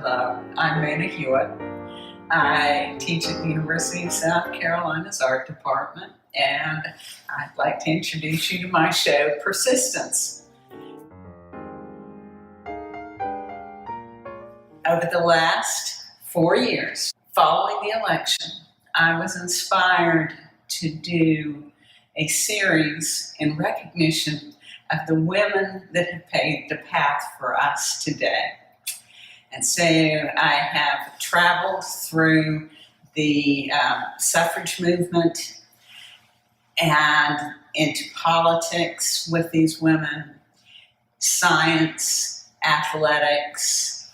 Hello, I'm Hewitt. I teach at the University of South Carolina's art department, and I'd like to introduce you to my show, Persistence. Over the last 4 years, following the election, I was inspired to do a series in recognition of the women that have paved the path for us today. And so I have traveled through the suffrage movement and into politics with these women, science, athletics,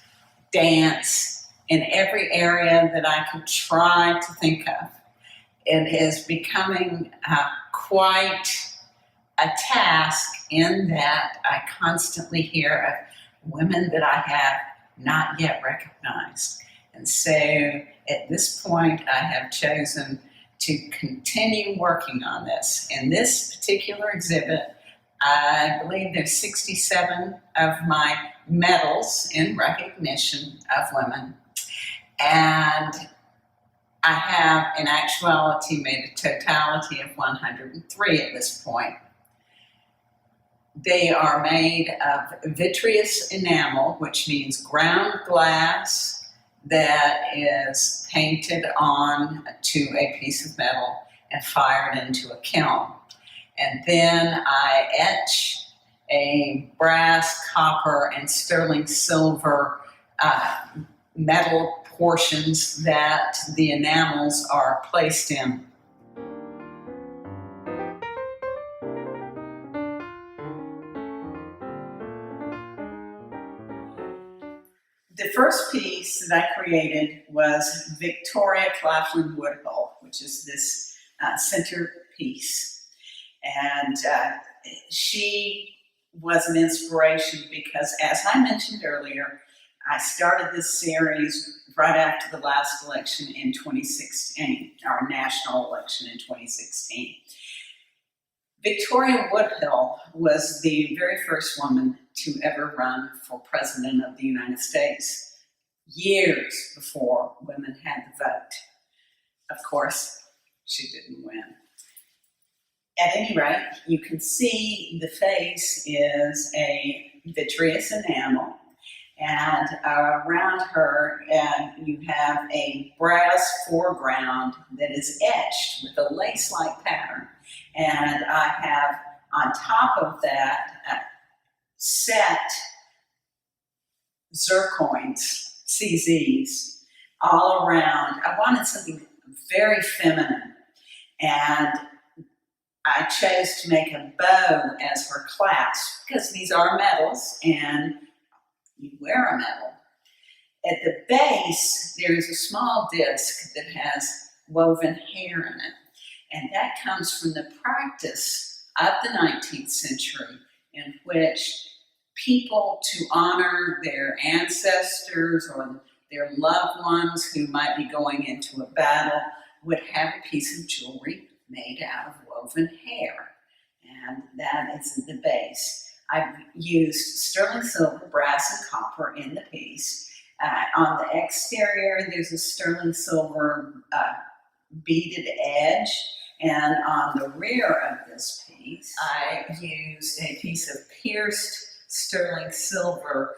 dance, in every area that I could try to think of. It is becoming quite a task in that I constantly hear of women that I have not yet recognized. And so at this point, I have chosen to continue working on this. In this particular exhibit, I believe there's 67 of my medals in recognition of women. And I have, in actuality, made a totality of 103 at this point. They are made of vitreous enamel, which means ground glass that is painted on to a piece of metal and fired into a kiln. And then I etch a brass, copper, and sterling silver metal portions that the enamels are placed in. The first piece that I created was Victoria Claflin Woodhull, which is this centerpiece. And she was an inspiration because, as I mentioned earlier, I started this series right after the last election in 2016, our national election in 2016. Victoria Woodhull was the very first woman to ever run for president of the United States, years before women had the vote. Of course, she didn't win. At any rate, you can see the face is a vitreous enamel, and around her you have a brass foreground that is etched with a lace-like pattern. And I have on top of that set zircoins, CZs, all around. I wanted something very feminine, and I chose to make a bow as her clasp because these are medals and you wear a medal. At the base, there is a small disc that has woven hair in it, and that comes from the practice of the 19th century in which people, to honor their ancestors or their loved ones who might be going into a battle, would have a piece of jewelry made out of woven hair. And that is at the base. I've used sterling silver, brass, and copper in the piece. On the exterior, there's a sterling silver beaded edge. And on the rear of this piece, I used a piece of pierced sterling silver,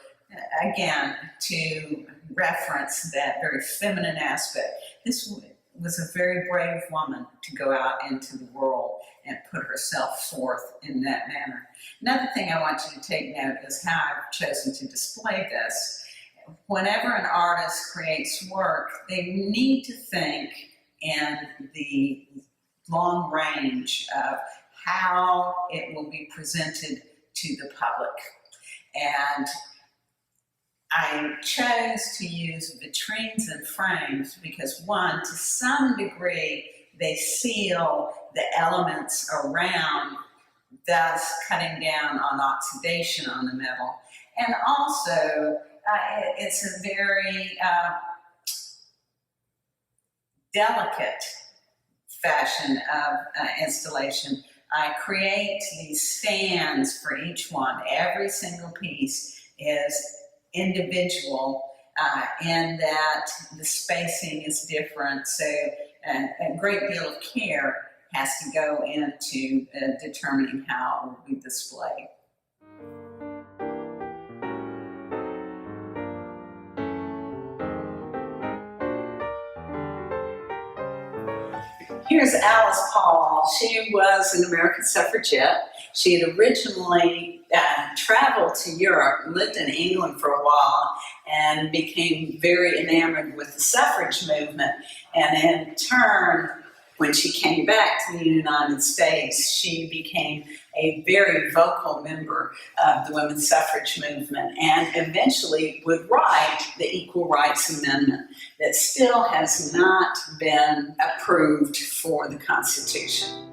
again, to reference that very feminine aspect. This was a very brave woman to go out into the world and put herself forth in that manner. Another thing I want you to take note is how I've chosen to display this. Whenever an artist creates work, they need to think in the long range of how it will be presented to the public. And I chose to use vitrines and frames because, one, to some degree, they seal the elements around, thus cutting down on oxidation on the metal. And also, it's a very delicate fashion of installation. I create these stands for each one. Every single piece is individual and that the spacing is different. So a great deal of care has to go into determining how it will be displayed. Here's Alice Paul. She was an American suffragette. She had originally traveled to Europe, lived in England for a while, and became very enamored with the suffrage movement. And in turn, when she came back to the United States, she became a very vocal member of the women's suffrage movement and eventually would write the Equal Rights Amendment that still has not been approved for the Constitution.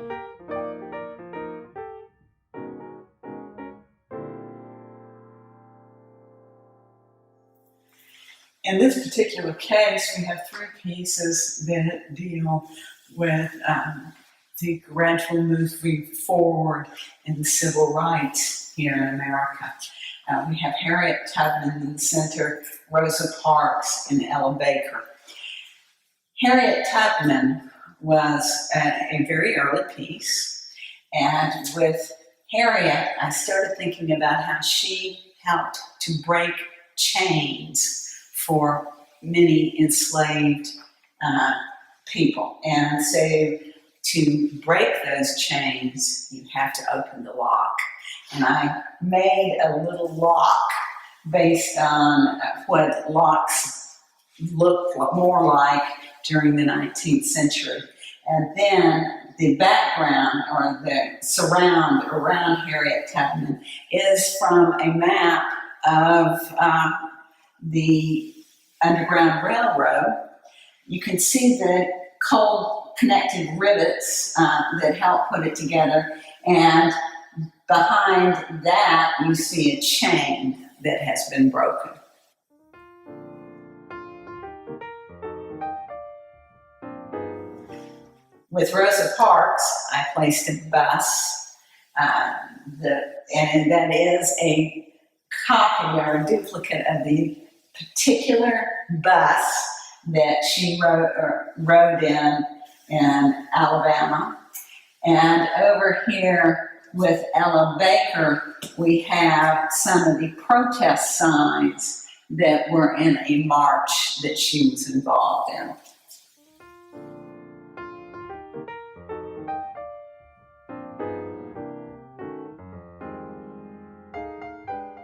In this particular case, we have three pieces that deal with the gradual moving forward in the civil rights here in America. We have Harriet Tubman in the center, Rosa Parks, and Ella Baker. Harriet Tubman was a very early piece, and with Harriet, I started thinking about how she helped to break chains for many enslaved people. And so to break those chains, you have to open the lock. And I made a little lock based on what locks looked more like during the 19th century. And then the background or the surround around Harriet Tubman is from a map of the Underground Railroad. You can see the coal connected rivets that help put it together, and behind that you see a chain that has been broken. With Rosa Parks, I placed a bus, and that is a copy or a duplicate of the particular bus that she rode in Alabama. And over here with Ella Baker, we have some of the protest signs that were in a march that she was involved in.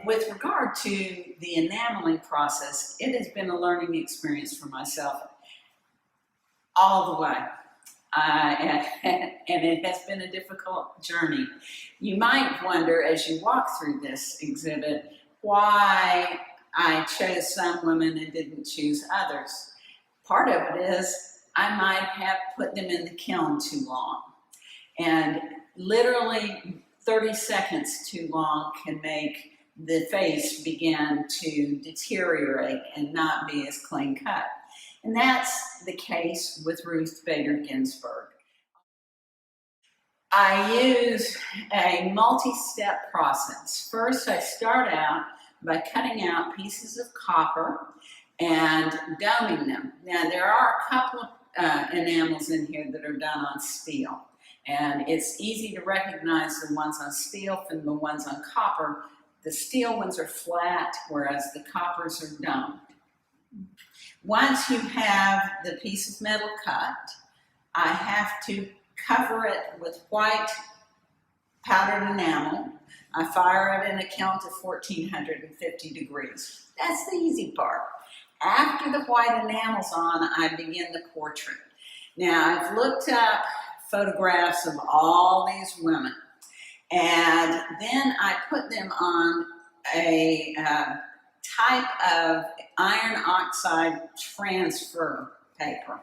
With regard to the enameling process, it has been a learning experience for myself all the way. And it has been a difficult journey. You might wonder as you walk through this exhibit why I chose some women and didn't choose others. Part of it is I might have put them in the kiln too long. And literally 30 seconds too long can make the face begin to deteriorate and not be as clean cut. And that's the case with Ruth Bader Ginsburg. I use a multi-step process. First, I start out by cutting out pieces of copper and doming them. Now, there are a couple of enamels in here that are done on steel. And it's easy to recognize the ones on steel from the ones on copper. The steel ones are flat, whereas the coppers are domed. Once you have the piece of metal cut, I have to cover it with white powdered enamel. I fire it in a kiln to 1450 degrees. That's the easy part. After the white enamel's on, I begin the portrait. Now, I've looked up photographs of all these women, and then I put them on a type of iron oxide transfer paper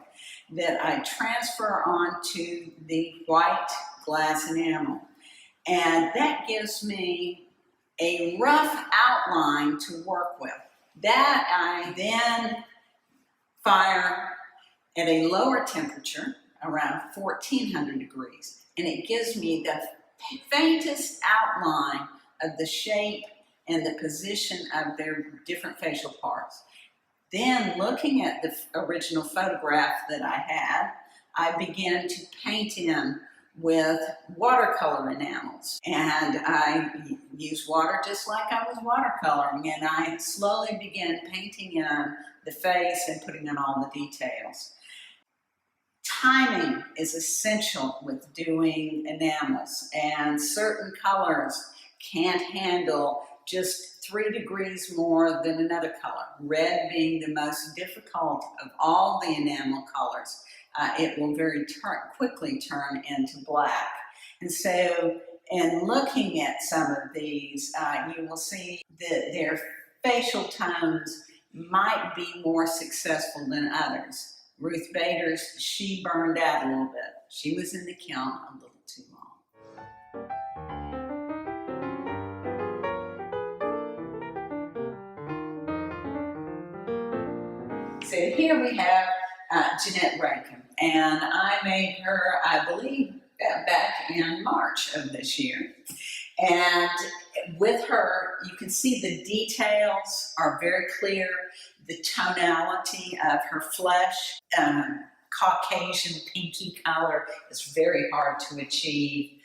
that I transfer onto the white glass enamel. And that gives me a rough outline to work with. That I then fire at a lower temperature, around 1400 degrees, and it gives me the faintest outline of the shape and the position of their different facial parts. Then, looking at the original photograph that I had, I began to paint in with watercolor enamels. And I used water just like I was watercoloring, and I slowly began painting in the face and putting in all the details. Timing is essential with doing enamels, and certain colors can't handle just 3 degrees more than another color. Red being the most difficult of all the enamel colors. It will very quickly turn into black. And so in looking at some of these, you will see that their facial tones might be more successful than others. Ruth Bader's, she burned out a little bit. She was in the kiln a little too long. So here we have Jeanette Rankin, and I made her, I believe, back in March of this year. And with her, you can see the details are very clear. The tonality of her flesh, Caucasian pinky color, is very hard to achieve.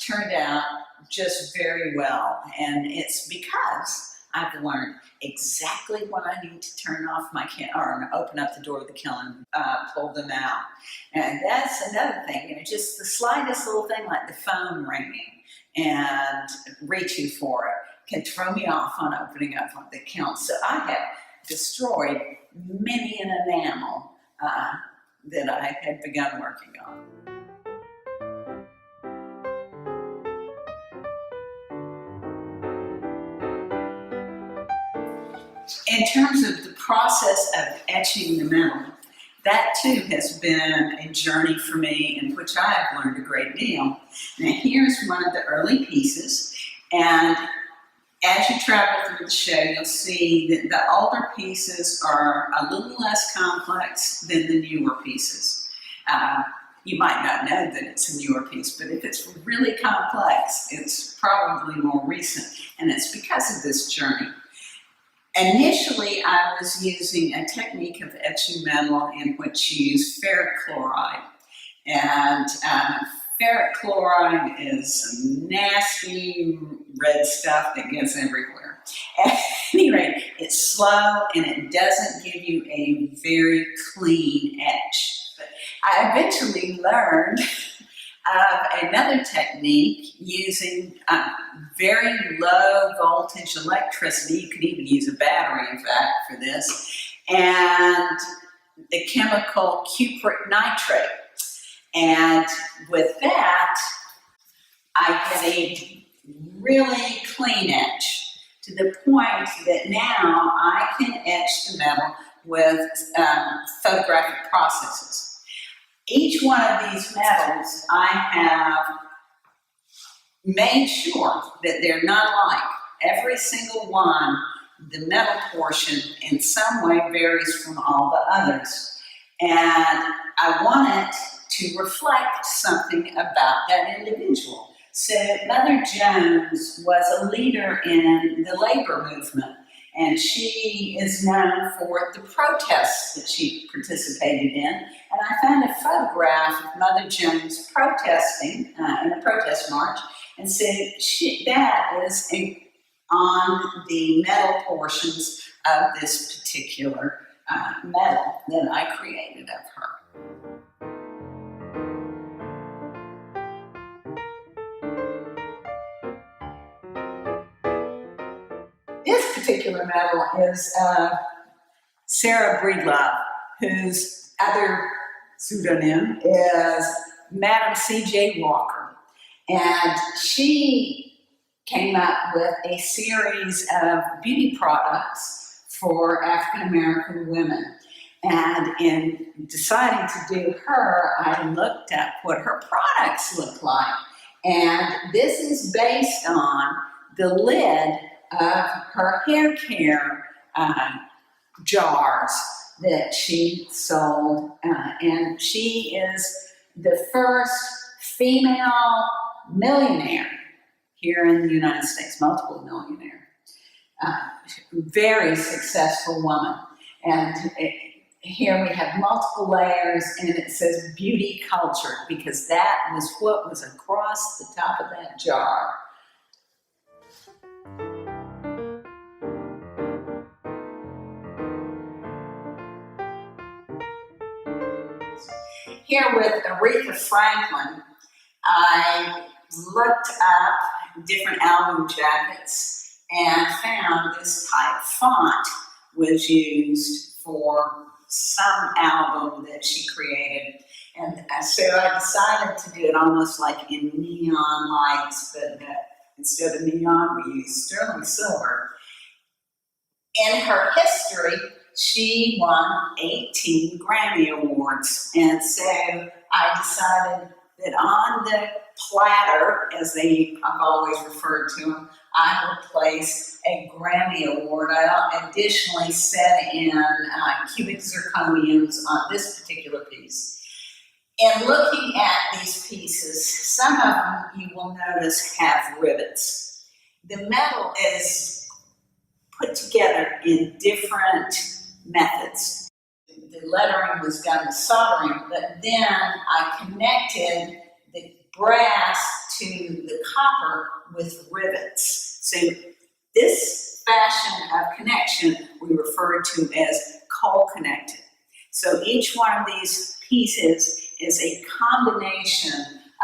Turned out just very well, and it's because I've learned exactly when I need to turn off my kiln or open up the door of the kiln, pull them out. And that's another thing, you know, just the slightest little thing like the phone ringing and reaching for it can throw me off on opening up the kiln. So I have destroyed many an enamel that I had begun working on. In terms of the process of etching the metal, that too has been a journey for me in which I have learned a great deal. Now here's one of the early pieces, and as you travel through the show, you'll see that the older pieces are a little less complex than the newer pieces. You might not know that it's a newer piece, but if it's really complex, it's probably more recent, and it's because of this journey. Initially, I was using a technique of etching metal in which you use ferric chloride. And ferric chloride is some nasty red stuff that gets everywhere. At any rate, it's slow and it doesn't give you a very clean etch. But I eventually learned of another technique using very low voltage electricity. You could even use a battery, in fact, for this, and the chemical cupric nitrate. And with that, I get a really clean etch to the point that now I can etch the metal with photographic processes. Each one of these metals, I have made sure that they're not alike. Every single one, the metal portion in some way varies from all the others. And I want it to reflect something about that individual. So Mother Jones was a leader in the labor movement, and she is known for the protests that she participated in. And I found a photograph of Mother Jones protesting in a protest march, and said that is on the metal portions of this particular metal that I created of her. This particular metal is Sarah Breedlove, whose other pseudonym is Madam C.J. Walker. And she came up with a series of beauty products for African American women. And in deciding to do her, I looked at what her products look like. And this is based on the lid of her hair care jars that she sold. And she is the first female millionaire here in the United States, multiple millionaire. very successful woman. And here we have multiple layers, and it says beauty culture, because that was what was across the top of that jar. Here with Aretha Franklin, I looked up different album jackets and found this type font was used for some album that she created. And so I decided to do it almost like in neon lights, but instead of neon, we used sterling silver. In her history, she won 18 Grammy Awards. And so I decided that on the platter, as I've always referred to them, I would place a Grammy Award. I additionally set in cubic zirconiums on this particular piece. And looking at these pieces, some of them you will notice have rivets. The metal is put together in different methods. The lettering was done with soldering, but then I connected the brass to the copper with rivets. So this fashion of connection we refer to as coal connected. So each one of these pieces is a combination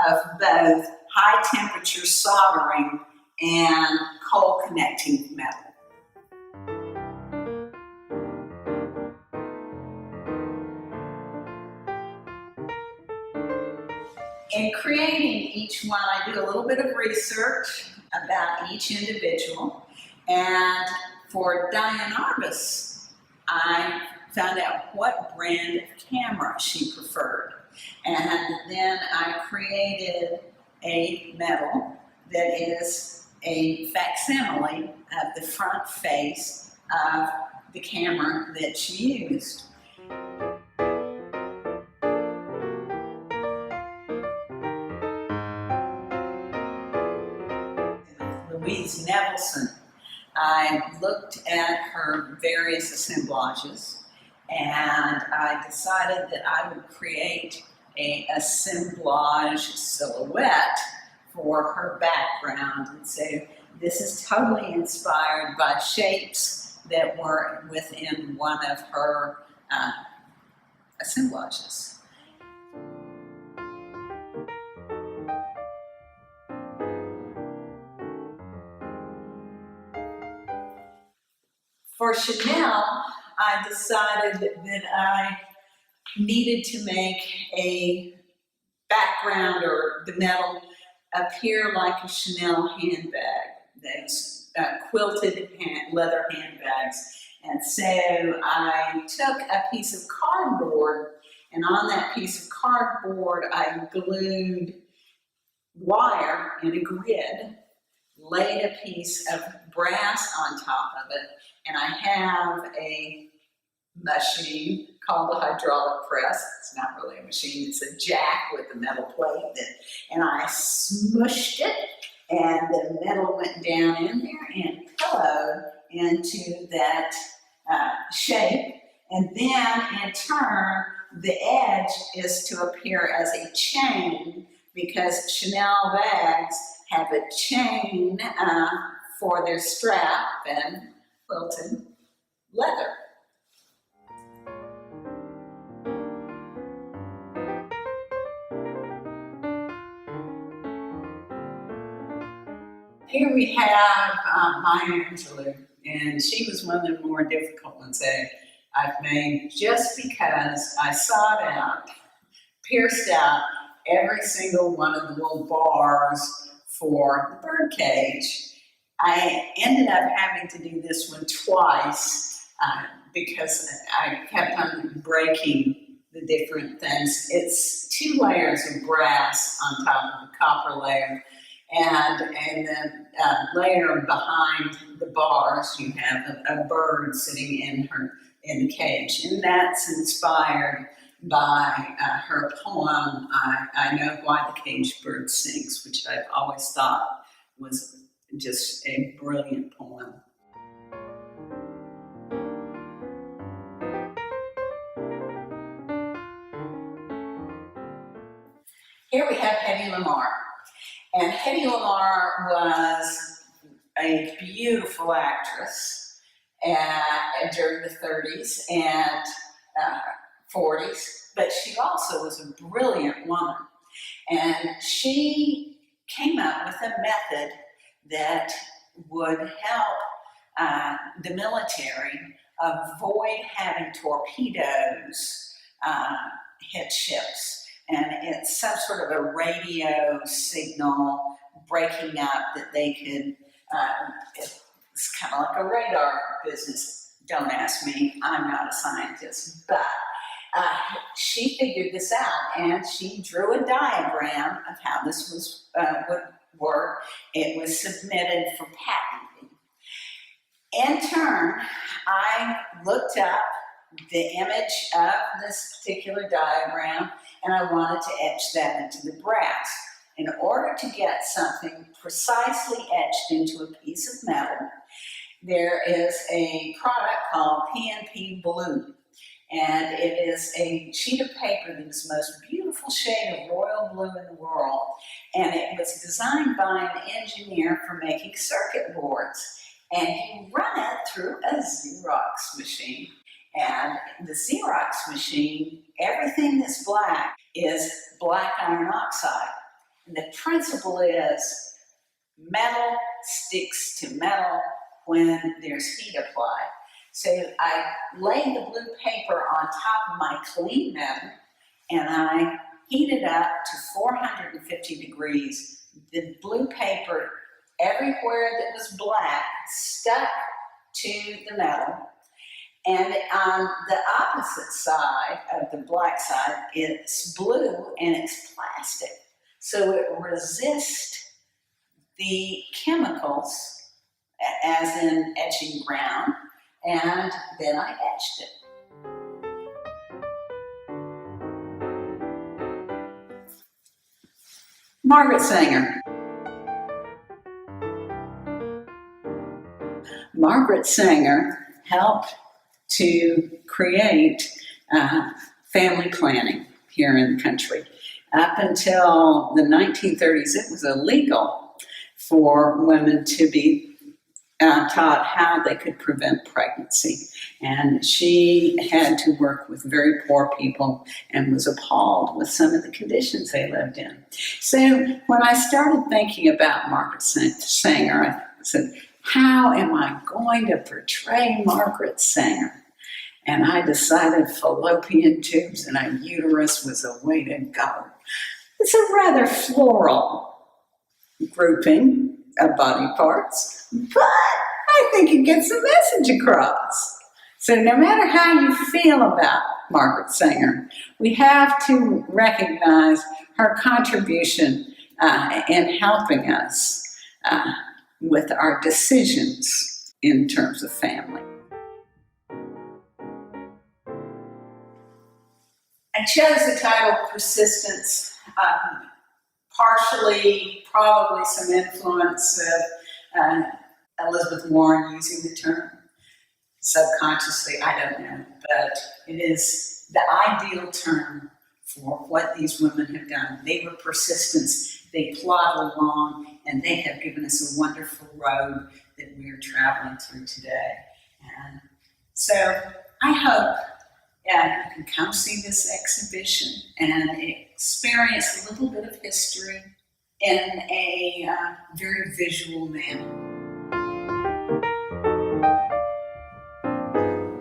of both high temperature soldering and coal connecting metal. In creating each one, I do a little bit of research about each individual. And for Diane Arbus, I found out what brand of camera she preferred. And then I created a medal that is a facsimile of the front face of the camera that she used. Louise Nevelson, I looked at her various assemblages and I decided that I would create an assemblage silhouette for her background. And so this is totally inspired by shapes that were within one of her assemblages. For Chanel, I decided that I needed to make a background or the metal appear like a Chanel handbag, those quilted leather handbags. And so I took a piece of cardboard, and on that piece of cardboard, I glued wire in a grid, laid a piece of brass on top of it, and I have a machine called a hydraulic press. It's not really a machine, it's a jack with a metal plate. And I smushed it, and the metal went down in there and pillowed into that shape. And then, in turn, the edge is to appear as a chain, because Chanel bags have a chain for their strap and quilted leather. Here we have Maya Angelou, and she was one of the more difficult ones that I've made, just because I sawed out, pierced out every single one of the little bars for the bird cage. I ended up having to do this one twice because I kept on breaking the different things. It's 2 layers of brass on top of the copper layer, and the layer behind the bars, you have a bird sitting in the cage, and that's inspired by her poem, I Know Why the Caged Bird Sings, which I've always thought was just a brilliant poem. Here we have Hedy Lamarr. And Hedy Lamarr was a beautiful actress during the 30s and 40s, but she also was a brilliant woman. And she came up with a method that would help the military avoid having torpedoes hit ships. And it's some sort of a radio signal breaking up that they could, it's kind of like a radar business. Don't ask me, I'm not a scientist, but she figured this out and she drew a diagram of how this would work. It was submitted for patenting. In turn, I looked up the image of this particular diagram and I wanted to etch that into the brass. In order to get something precisely etched into a piece of metal, there is a product called PNP blue. And it is a sheet of paper that is the most beautiful shade of royal blue in the world. And it was designed by an engineer for making circuit boards. And you run it through a Xerox machine. And the Xerox machine, everything that's black is black iron oxide. And the principle is metal sticks to metal when there's heat applied. So I laid the blue paper on top of my clean metal and I heated up to 450 degrees. The blue paper, everywhere that was black, stuck to the metal. And on the opposite side of the black side, it's blue and it's plastic. So it resists the chemicals, as in etching ground, and then I etched it. Margaret Sanger. Margaret Sanger helped to create family planning here in the country. Up until the 1930s, it was illegal for women to be taught how they could prevent pregnancy. And she had to work with very poor people and was appalled with some of the conditions they lived in. So when I started thinking about Margaret Sanger, I said, how am I going to portray Margaret Sanger? And I decided fallopian tubes and a uterus was a way to go. It's a rather floral grouping of body parts, but I think it gets a message across. So no matter how you feel about Margaret Sanger, we have to recognize her contribution in helping us with our decisions in terms of family. I chose the title Persistence, partially probably some influence of Elizabeth Warren using the term. Subconsciously, I don't know, but it is the ideal term for what these women have done. They were persistence, they plod along, and they have given us a wonderful road that we are traveling through today. And so I hope you can come see this exhibition and experience a little bit of history in a very visual manner.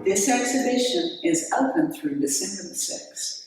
This exhibition is open through December the 6th.